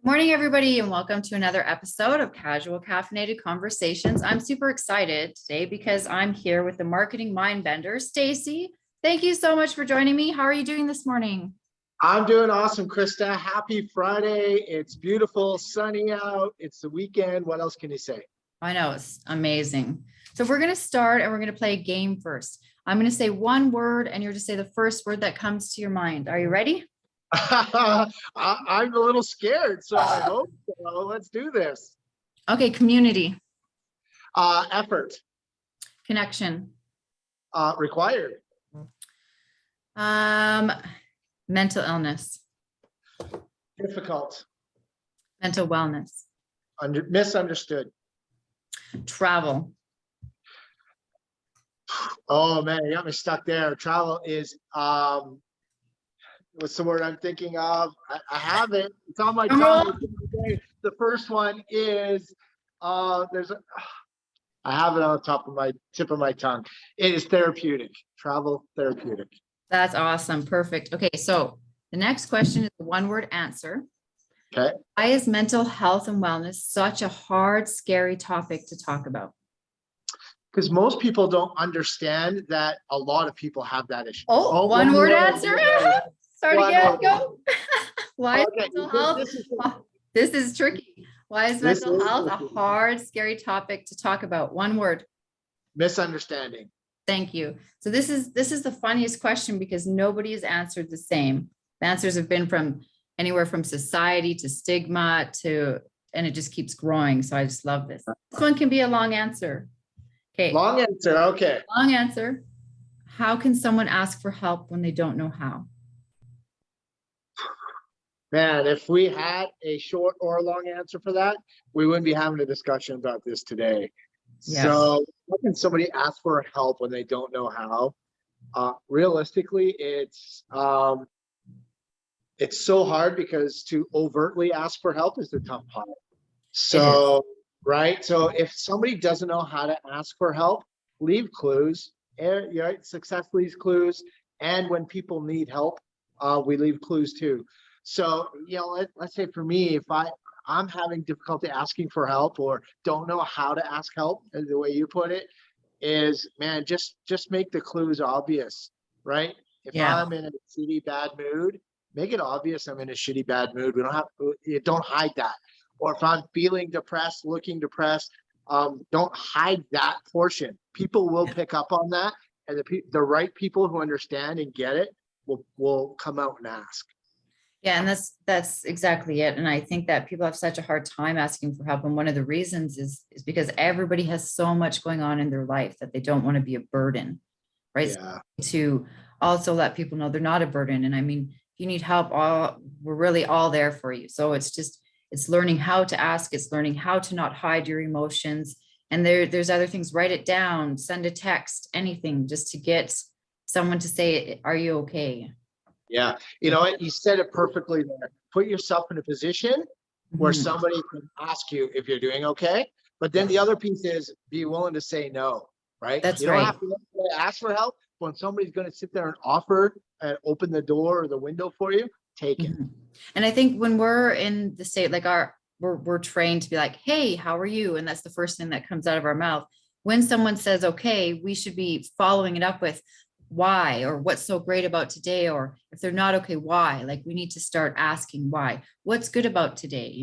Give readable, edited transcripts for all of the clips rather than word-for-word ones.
Morning, everybody, and welcome to another episode of Casual Caffeinated Conversations. I'm super excited today because I'm here with the marketing mind bender, Stacy. Thank you so much for joining me. How are you doing this morning? I'm doing awesome, Krista. Happy Friday. It's beautiful, sunny out. It's the weekend. What else can you say? I know, it's amazing. So we're going to start and we're going to play a game first. I'm going to say one word and you're to say the first word that comes to your mind. Are you ready? I'm a little scared, so I hope so. Let's do this. Okay, community. Effort. Connection. Required. Mental illness. Difficult. Mental wellness. Misunderstood. Travel. Oh man, you got me stuck there. Travel is what's the word I'm thinking of? I have it. It's on my tongue. The first one is I have it on the tip of my tongue. It is therapeutic. Travel therapeutic. That's awesome. Perfect. Okay, so the next question is a one-word answer. Okay. Why is mental health and wellness such a hard, scary topic to talk about? Because most people don't understand that a lot of people have that issue. One word answer. Start again. Go. Why is mental health? This is tricky. Why is mental health a hard, scary topic to talk about? One word. Misunderstanding. Thank you. So this is the funniest question because nobody has answered the same. The answers have been from anywhere from society to stigma and it just keeps growing. So I just love this. This one can be a long answer. Okay. Long answer. Okay. Long answer. How can someone ask for help when they don't know how? Man, if we had a short or a long answer for that, we wouldn't be having a discussion about this today. Yeah. So how can somebody ask for help when they don't know how? Realistically, it's so hard because to overtly ask for help is the tough part. So, right. So if somebody doesn't know how to ask for help, leave clues. Right? Success leaves clues. And when people need help, we leave clues too. So, let's say for me, if I'm having difficulty asking for help or don't know how to ask help, the way you put it, is, man, just make the clues obvious, right? If I'm in a shitty bad mood, make it obvious I'm in a shitty bad mood. Don't hide that. Or if I'm feeling depressed, looking depressed, don't hide that portion. People will pick up on that, and the right people who understand and get it will come out and ask. Yeah, and that's exactly it. And I think that people have such a hard time asking for help. And one of the reasons is because everybody has so much going on in their life that they don't want to be a burden, right? Yeah. So to also let people know they're not a burden. And I mean, if you need help, we're really all there for you. So it's learning how to ask, it's learning how to not hide your emotions. And there's other things, write it down, send a text, anything, just to get someone to say, are you okay? Yeah, you said it perfectly there. Put yourself in a position where somebody can ask you if you're doing okay. But then the other piece is be willing to say no, right? That's you don't have to ask for help. When somebody's going to sit there and offer and open the door or the window for you, take it. And I think when we're in the state, like we're trained to be like, hey, how are you? And that's the first thing that comes out of our mouth. When someone says, okay, we should be following it up with, why, or what's so great about today, or if they're not okay, why? Like we need to start asking why. What's good about today?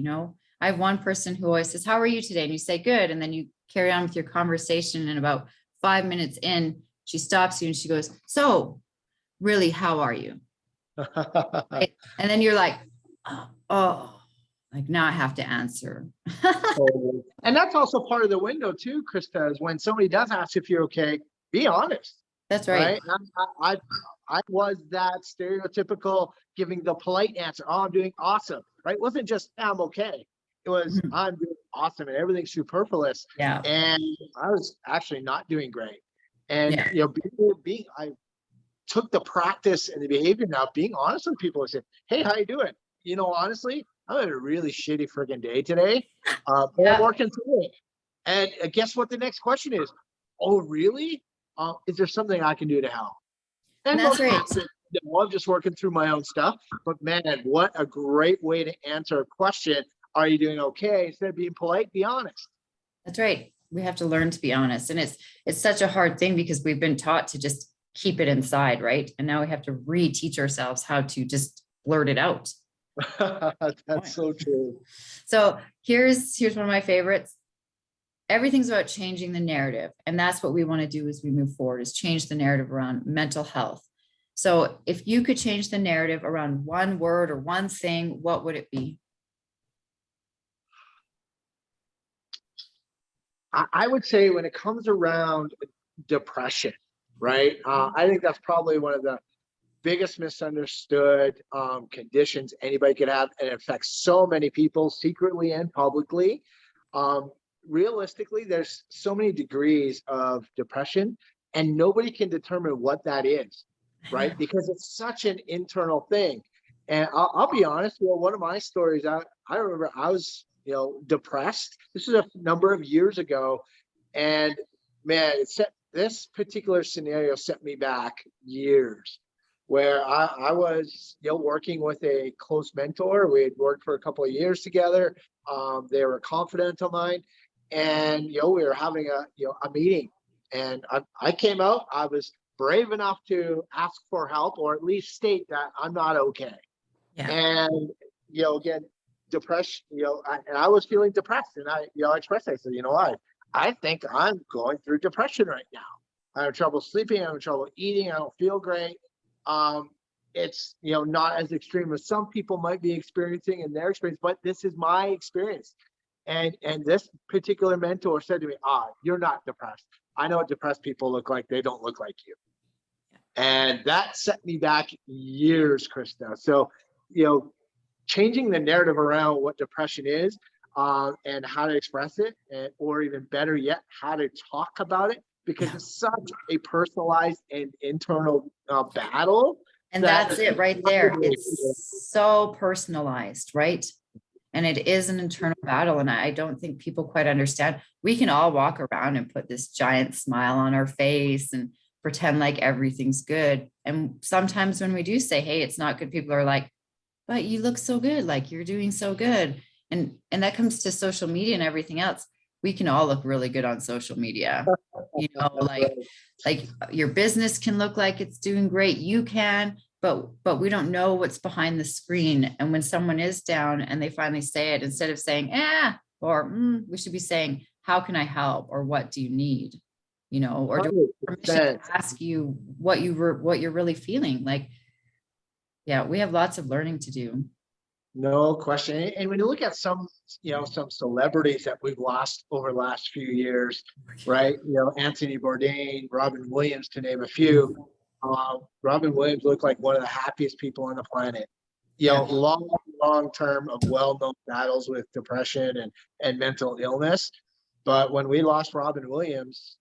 I have one person who always says, how are you today? And you say good, and then you carry on with your conversation, and about 5 minutes in, she stops you and she goes, so really, how are you? Right? And then you're like, oh, like now I have to answer. And that's also part of the window too, Krista, is when somebody does ask if you're okay, be honest. That's right. I was that stereotypical giving the polite answer. Oh, I'm doing awesome. Right? It wasn't just I'm okay. It was I'm doing awesome and everything's superfluous. Yeah. And I was actually not doing great. And I took the practice and the behavior now, being honest with people and say, hey, how you doing? Honestly, I'm having a really shitty friggin' day today. But I'm working through it. And guess what the next question is? Oh, really? Is there something I can do to help? And that's right. I'm just working through my own stuff. But man, what a great way to answer a question are you doing okay? Instead of being polite, be honest. That's right. We have to learn to be honest. And it's such a hard thing because we've been taught to just keep it inside, right? And now we have to reteach ourselves how to just blurt it out. That's so true. So here's one of my favorites. Everything's about changing the narrative. And that's what we want to do as we move forward, is change the narrative around mental health. So if you could change the narrative around one word or one thing, what would it be? I would say when it comes around depression, right? I think that's probably one of the biggest misunderstood conditions anybody could have, and it affects so many people secretly and publicly. Realistically, there's so many degrees of depression, and nobody can determine what that is, right? Because it's such an internal thing. And I'll be honest, well, one of my stories, I remember I was, depressed. This is a number of years ago. And man, this particular scenario set me back years, where I was, working with a close mentor. We had worked for a couple of years together. They were a confidant of mine, and, we were having a meeting, and I came out, I was brave enough to ask for help, or at least state that I'm not okay. Yeah. And, again, depression, and I was feeling depressed, and I expressed, I said, I think I'm going through depression right now. I have trouble sleeping. I have trouble eating. I don't feel great. It's, not as extreme as some people might be experiencing in their experience, but this is my experience. And this particular mentor said to me, you're not depressed. I know what depressed people look like. They don't look like you. And that set me back years, Krista. So, changing the narrative around what depression is, and how to express it, or even better yet, how to talk about it, because it's such a personalized and internal battle. And that's it right there. It's so personalized, right? And it is an internal battle. And I don't think people quite understand. We can all walk around and put this giant smile on our face and pretend like everything's good. And sometimes when we do say, hey, it's not good, people are like, but you look so good, like you're doing so good. And that comes to social media and everything else. We can all look really good on social media. Like your business can look like it's doing great. You can, but we don't know what's behind the screen. And when someone is down and they finally say it, instead of saying, we should be saying, how can I help? Or what do you need? Or do I have permission to ask you what you're really feeling? Like, yeah, we have lots of learning to do. No question. And when you look at some celebrities that we've lost over the last few years, right? Anthony Bourdain, Robin Williams, to name a few. Robin Williams looked like one of the happiest people on the planet. Long term of well-known battles with depression and mental illness. But when we lost Robin Williams,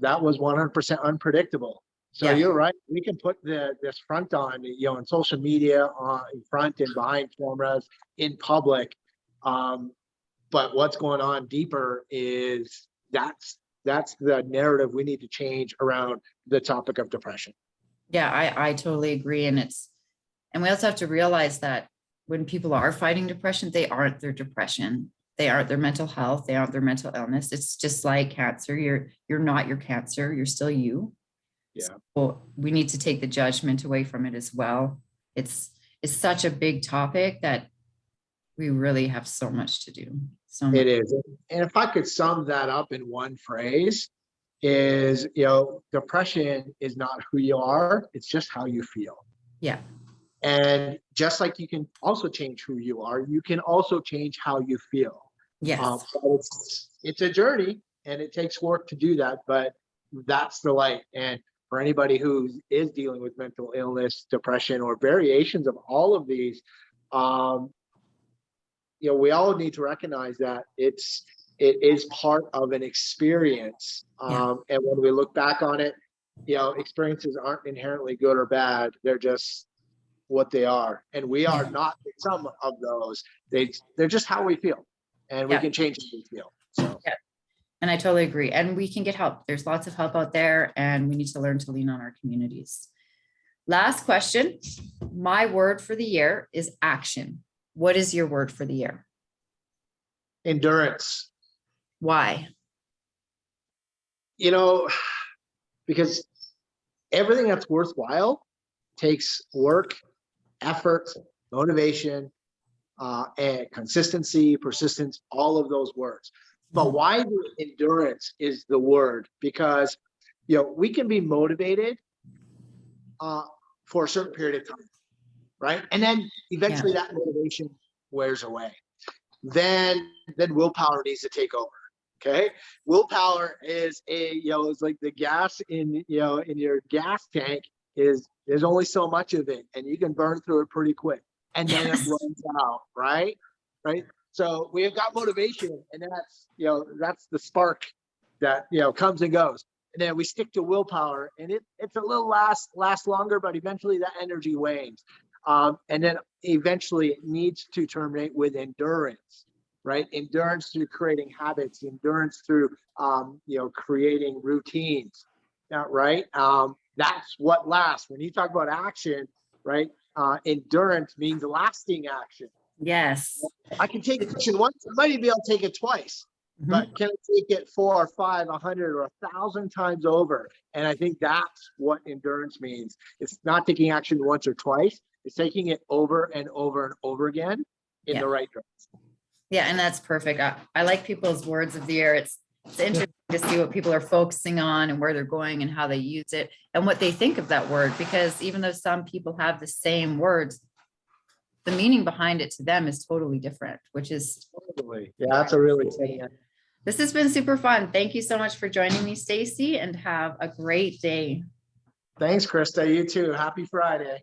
that was 100% unpredictable. So you're right. We can put this front on, in social media, in front and behind cameras, in public. But what's going on deeper is that's the narrative we need to change around the topic of depression. Yeah, I totally agree. And we also have to realize that when people are fighting depression, they aren't their depression. They aren't their mental health. They aren't their mental illness. It's just like cancer. You're not your cancer. You're still you. Yeah. So we need to take the judgment away from it as well. It's such a big topic that we really have so much to do. It is. And if I could sum that up in one phrase, is, depression is not who you are. It's just how you feel. Yeah. And just like you can also change who you are, you can also change how you feel. Yes. It's a journey, and it takes work to do that, but that's the light. And for anybody who is dealing with mental illness, depression, or variations of all of these, we all need to recognize that it is part of an experience. And when we look back on it, experiences aren't inherently good or bad. They're just what they are. And we are not some of those. They're just how we feel, and we can change how we feel. So. Yeah. And I totally agree. And we can get help. There's lots of help out there, and we need to learn to lean on our communities. Last question. My word for the year is action. What is your word for the year? Endurance. Why? You know, because everything that's worthwhile takes work, effort, motivation, and consistency, persistence, all of those words. But why the endurance is the word? Because, you know, we can be motivated for a certain period of time, right? And then eventually that motivation wears away. Then willpower needs to take over. Okay, willpower is it's like the gas in your gas tank there's only so much of it, and you can burn through it pretty quick, and then it runs out, right? So we have got motivation, and that's the spark that comes and goes, and then we stick to willpower, and it's a little last longer, but eventually that energy wanes, and then eventually it needs to terminate with endurance. Right? Endurance through creating habits, endurance through, creating routines, right? That's what lasts. When you talk about action, right? Endurance means lasting action. Yes. I can take action once, I might even be able to take it twice, but can I take it 4 or 5, 100 or 1,000 times over? And I think that's what endurance means. It's not taking action once or twice. It's taking it over and over and over again in the right direction. Yeah, and that's perfect. I like people's words of the year. It's interesting to see what people are focusing on and where they're going and how they use it and what they think of that word, because even though some people have the same words, the meaning behind it to them is totally different, which is totally, that's a really cool. This has been super fun. Thank you so much for joining me, Stacy, and have a great day. Thanks, Krista. You too. Happy Friday.